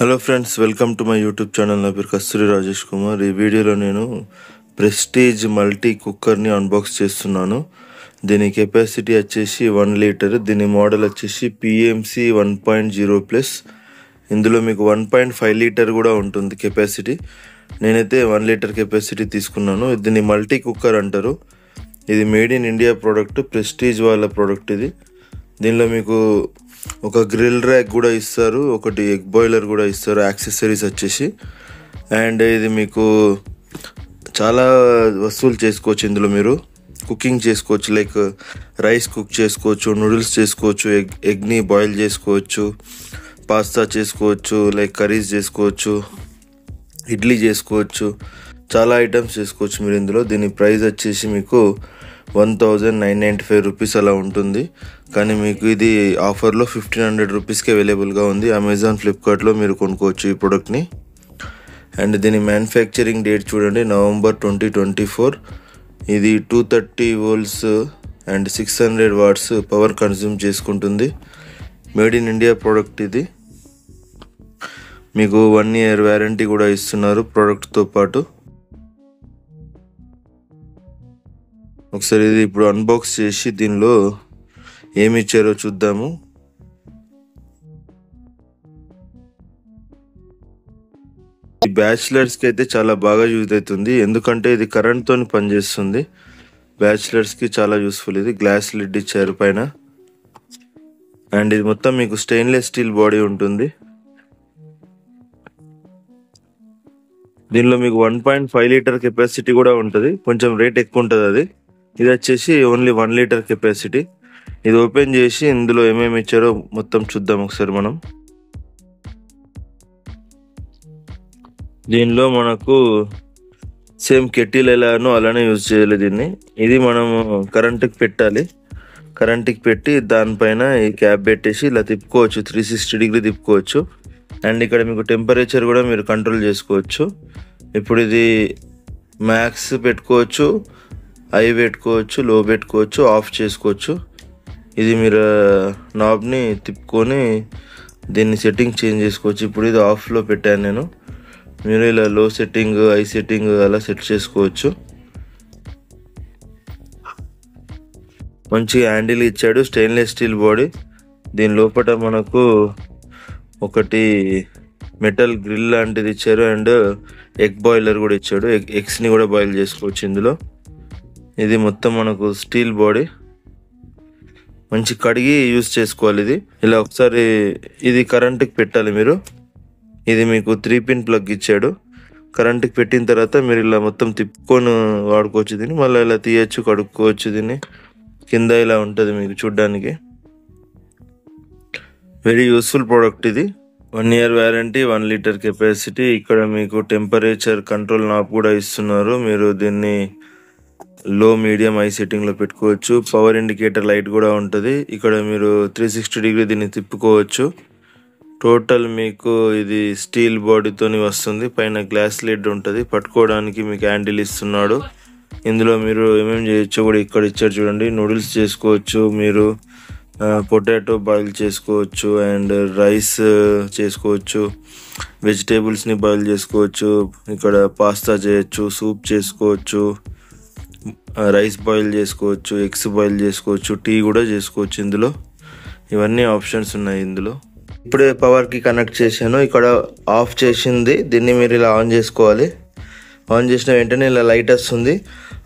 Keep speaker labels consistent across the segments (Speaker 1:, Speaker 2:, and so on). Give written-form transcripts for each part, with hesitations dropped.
Speaker 1: Hello friends, welcome to my YouTube channel. నా పేరు కస్తూరి రాజేష్ కుమార్. ఈ వీడియోలో నేను ప్రెస్టీజ్ మల్టీ కుక్కర్ని అన్బాక్స్ చేస్తున్నాను. దీని కెపాసిటీ వచ్చేసి 1 లీటర్. దీని మోడల్ వచ్చేసి PMC 1.0+. ఇందులో మీకు 1.5 లీటర్ కూడా ఉంటుంది కెపాసిటీ. నేనైతే 1 లీటర్ కెపాసిటీ తీసుకున్నాను. దీన్ని మల్టీ కుక్కర్ అంటారు. ఇది made in India product, prestige వాళ్ళ ప్రోడక్ట్ ఇది. దీనిలో మీకు ఒక గ్రిల్ ర్యాక్ కూడా ఇస్తారు, ఒకటి ఎగ్ బాయిలర్ కూడా ఇస్తారు, యాక్సెసరీస్ వచ్చేసి. అండ్ ఇది మీకు చాలా వస్తువులు చేసుకోవచ్చు. ఇందులో మీరు కుకింగ్ చేసుకోవచ్చు, లైక్ రైస్ కుక్ చేసుకోవచ్చు, నూడిల్స్ చేసుకోవచ్చు, ఎగ్ని బాయిల్ చేసుకోవచ్చు, పాస్తా చేసుకోవచ్చు, లైక్ కర్రీస్ చేసుకోవచ్చు, ఇడ్లీ చేసుకోవచ్చు, చాలా ఐటమ్స్ చేసుకోవచ్చు మీరు ఇందులో. దీని ప్రైస్ వచ్చేసి మీకు 1995 రూపీస్ అలా ఉంటుంది. కానీ మీకు ఇది ఆఫర్లో 1500 రూపీస్కి అవైలబుల్గా ఉంది. అమెజాన్, ఫ్లిప్కార్ట్లో మీరు కొనుక్కోవచ్చు ఈ ప్రోడక్ట్ని. అండ్ దీని మ్యానుఫ్యాక్చరింగ్ డేట్ చూడండి, నవంబర్ 2024. ఇది 230 volts and 600 watts power consume చేసుకుంటుంది. మేడ్ ఇన్ ఇండియా ప్రోడక్ట్ ఇది. మీకు 1 ఇయర్ వారంటీ కూడా ఇస్తున్నారు ప్రోడక్ట్తో పాటు. ఒకసారి ఇది ఇప్పుడు అన్బాక్స్ చేసి దీనిలో ఏమి ఇచ్చారో చూద్దాము. ఈ బ్యాచిలర్స్కి అయితే చాలా బాగా యూజ్ అవుతుంది, ఎందుకంటే ఇది కరెంట్తో పనిచేస్తుంది. బ్యాచిలర్స్కి చాలా యూస్ఫుల్. ఇది గ్లాస్ లిడ్ ఇచ్చారు పైన. అండ్ ఇది మొత్తం మీకు స్టెయిన్లెస్ స్టీల్ బాడీ ఉంటుంది. దీనిలో మీకు 1.5 లీటర్ కెపాసిటీ కూడా ఉంటుంది, కొంచెం రేట్ ఎక్కువ ఉంటుంది అది. ఇది వచ్చేసి ఓన్లీ 1 లీటర్ కెపాసిటీ. ఇది ఓపెన్ చేసి ఇందులో ఏమేమి ఇచ్చారో మొత్తం చూద్దాం ఒకసారి మనం. దీనిలో మనకు సేమ్ కెటిల్ ఎలానో అలానే యూజ్ చేయాలి దీన్ని. ఇది మనము కరెంటుకి పెట్టాలి. కరెంటుకి పెట్టి దానిపైన ఈ క్యాప్ పెట్టేసి ఇలా తిప్పుకోవచ్చు, 360 డిగ్రీ తిప్పుకోవచ్చు. అండ్ ఇక్కడ మీకు టెంపరేచర్ కూడా మీరు కంట్రోల్ చేసుకోవచ్చు. ఇప్పుడు ఇది మ్యాక్స్ పెట్టుకోవచ్చు, హై పెట్టుకోవచ్చు, లో పెట్టుకోవచ్చు, ఆఫ్ చేసుకోవచ్చు. ఇది మీరు నాబ్ని తిప్పుకొని దీన్ని సెట్టింగ్ చేంజ్ చేసుకోవచ్చు. ఇప్పుడు ఇది ఆఫ్లో పెట్టాను నేను. మీరు ఇలా లో సెట్టింగ్, హై సెట్టింగ్ అలా సెట్ చేసుకోవచ్చు. మంచి హ్యాండిల్ ఇచ్చాడు, స్టెయిన్లెస్ స్టీల్ బాడీ. దీని లోపల మనకు ఒకటి మెటల్ గ్రిల్ లాంటిది ఇచ్చారు. అండ్ ఎగ్ బాయిలర్ కూడా ఇచ్చాడు. ఎగ్స్ని కూడా బాయిల్ చేసుకోవచ్చు ఇందులో. ఇది మొత్తం మనకు స్టీల్ బాడీ, మంచి కడిగి యూజ్ చేసుకోవాలి ఇది. ఇలా ఒకసారి ఇది కరెంటుకి పెట్టాలి మీరు. ఇది మీకు 3 పిన్ ప్లగ్ ఇచ్చాడు. కరెంటుకి పెట్టిన తర్వాత మీరు ఇలా మొత్తం తిప్పుకొని వాడుకోవచ్చు దీన్ని. మళ్ళీ ఇలా తీయచ్చు, కడుక్కోవచ్చు దీన్ని. కింద ఇలా ఉంటుంది మీకు చూడ్డానికి. వెరీ యూస్ఫుల్ ప్రోడక్ట్ ఇది. 1 ఇయర్ వారంటీ, 1 లీటర్ కెపాసిటీ. ఇక్కడ మీకు టెంపరేచర్ కంట్రోల్ నాబ్ కూడా ఇస్తున్నారు. మీరు దీన్ని లో, మీడియం, హై సెట్టింగ్లో పెట్టుకోవచ్చు. పవర్ ఇండికేటర్ లైట్ కూడా ఉంటుంది. ఇక్కడ మీరు 360 డిగ్రీ దీన్ని తిప్పుకోవచ్చు. టోటల్ మీకు ఇది స్టీల్ బాడీతో వస్తుంది. పైన గ్లాస్ లిడ్ ఉంటుంది. పట్టుకోవడానికి మీకు హ్యాండిల్ ఇస్తున్నాడు. ఇందులో మీరు ఏమేమి చేయొచ్చో కూడా ఇక్కడ ఇచ్చారు చూడండి. నూడిల్స్ చేసుకోవచ్చు, మీరు పొటాటో బాయిల్ చేసుకోవచ్చు, అండ్ రైస్ చేసుకోవచ్చు, వెజిటేబుల్స్ని బాయిల్ చేసుకోవచ్చు, ఇక్కడ పాస్తా చేయొచ్చు, సూప్ చేసుకోవచ్చు, రైస్ బాయిల్ చేసుకోవచ్చు, ఎగ్స్ బాయిల్ చేసుకోవచ్చు, టీ కూడా చేసుకోవచ్చు ఇందులో. ఇవన్నీ ఆప్షన్స్ ఉన్నాయి ఇందులో. ఇప్పుడే పవర్కి కనెక్ట్ చేశాను. ఇక్కడ ఆఫ్ చేసింది, దీన్ని మీరు ఇలా ఆన్ చేసుకోవాలి. ఆన్ చేసిన వెంటనే ఇలా లైట్ వస్తుంది.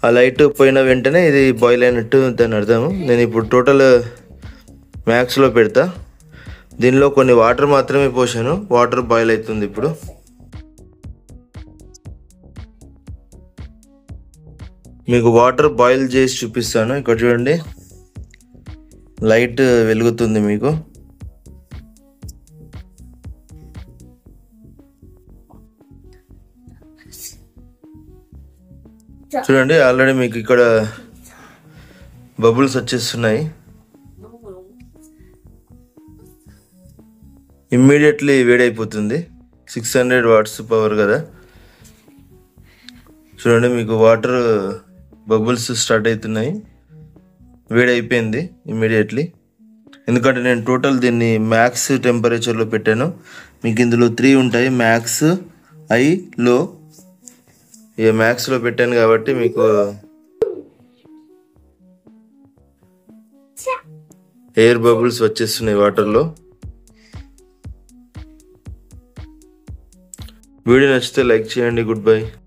Speaker 1: ఆ లైట్ పోయిన వెంటనే ఇది బాయిల్ అయినట్టు దాని అర్థము. నేను ఇప్పుడు టోటల్ మ్యాక్స్లో పెడతా. దీనిలో కొన్ని వాటర్ మాత్రమే పోసాను, వాటర్ బాయిల్ అవుతుంది ఇప్పుడు. మీకు వాటర్ బాయిల్ చేసి చూపిస్తాను. ఇక్కడ చూడండి, లైట్ వెలుగుతుంది మీకు. చూడండి, ఆల్రెడీ మీకు ఇక్కడ బబుల్స్ వచ్చేస్తున్నాయి. ఇమ్మీడియట్లీ వేడైపోతుంది. 600 వాట్స్ పవర్ కదా. చూడండి, మీకు వాటర్ బబుల్స్ స్టార్ట్ అవుతున్నాయి. వేడైపోయింది ఇమ్మీడియట్లీ. ఎందుకంటే నేను టోటల్ దీన్ని మ్యాక్స్ టెంపరేచర్లో పెట్టాను. మీకు ఇందులో 3 ఉంటాయి, మ్యాక్స్, ఐ, లో. ఇక మ్యాక్స్లో పెట్టాను కాబట్టి మీకు ఎయిర్ బబుల్స్ వచ్చేస్తున్నాయి వాటర్లో. వీడియో నచ్చితే లైక్ చేయండి. Good bye.